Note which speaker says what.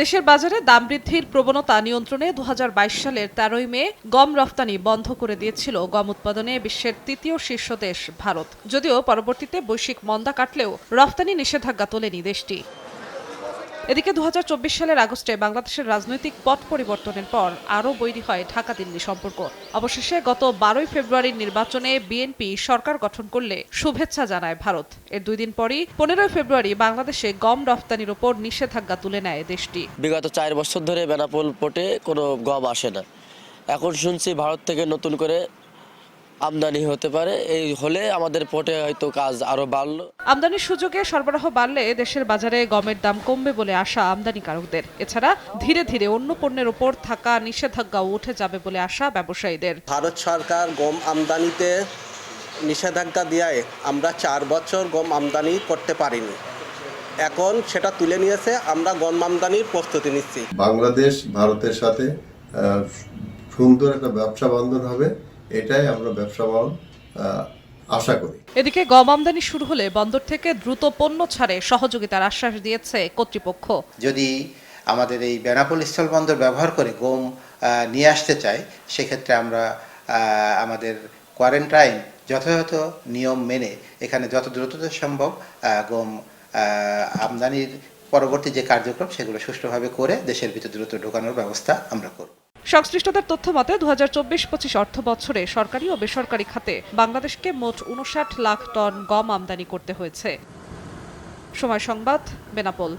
Speaker 1: দেশের বাজারে দাম বৃদ্ধির প্রবণতা নিয়ন্ত্রণে ২০২২ সালের ১৩ মে গম রফতানি বন্ধ করে দিয়েছিল গম উৎপাদনে বিশ্বের তৃতীয় শীর্ষ দেশ ভারত। যদিও পরবর্তীতে বৈশ্বিক মন্দা কাটলেও রফতানি নিষেধাজ্ঞা তোলেনি দেশটি। এদিকে ২০২৪ সালের আগস্টে বাংলাদেশের রাজনৈতিক পট পরিবর্তনের পর আরও বৈরী হয় ঢাকা-দিল্লি সম্পর্ক। অবশেষে গত ১২ ফেব্রুয়ারির নির্বাচনে বিএনপি সরকার গঠন করলে শুভেচ্ছা জানায় ভারত। এর ২ দিন পরই ১৫ ফেব্রুয়ারি বাংলাদেশে গম রফতানির ওপর নিষেধাজ্ঞা তুলে নেয় দেশটি।
Speaker 2: বিগত ৪ বছর ধরে বেনাপোল পোর্টে কোনো গম আসে না। এখন শুনছি ভারত থেকে নতুন করে আমদানি হতে পারে। এই হলে আমাদের পোর্টে হয়তো কাজ আরো বাড়লো।
Speaker 1: আমদানির সুযোগে সরবরাহ বাড়লে দেশের বাজারে গমের দাম কমবে বলে আশা আমদানিকারকদের। এছাড়া ধীরে ধীরে অন্য পণ্যের ওপর থাকা নিষেধাজ্ঞাও উঠে যাবে বলে আশা ব্যবসায়ীদের।
Speaker 3: ভারত সরকার গম আমদানিতে নিষেধাজ্ঞা দেওয়ায় আমরা ৪ বছর গম আমদানি করতে পারিনি। এখন সেটা তুলে নিয়েছে, আমরা গম আমদানির প্রস্তুতি নিচ্ছি।
Speaker 4: বাংলাদেশ ভারতের সাথে সুন্দর একটা ব্যবসা বন্ধন হবে, এটাই আমরা ব্যবসা বান্ধব আশা করি।
Speaker 1: এদিকে গম আমদানি শুরু হলে বন্দর থেকে দ্রুত পণ্য ছাড়ে সহযোগিতার আশ্বাস দিয়েছে কর্তৃপক্ষ।
Speaker 5: যদি আমাদের এই বেনাপোল স্থলবন্দর ব্যবহার করে গম নিয়ে আসতে চাই, সেক্ষেত্রে আমরা আমাদের কোয়ারেন্টাইন যথাযথ নিয়ম মেনে এখানে যত দ্রুত সম্ভব গম আমদানির পরবর্তী যে কার্যক্রম সেগুলো সুষ্ঠুভাবে করে দেশের ভিতরে দ্রুত ঢোকানোর ব্যবস্থা আমরা করব।
Speaker 1: সংশ্লিষ্টদের তথ্য মতে ২০২৪-২৫ অর্থ বছরে সরকারি ও বেসরকারি খাতে বাংলাদেশকে মোট ৫৯ লাখ টন গম আমদানি করতে হয়েছে। সময় সংবাদ, বেনাপোল।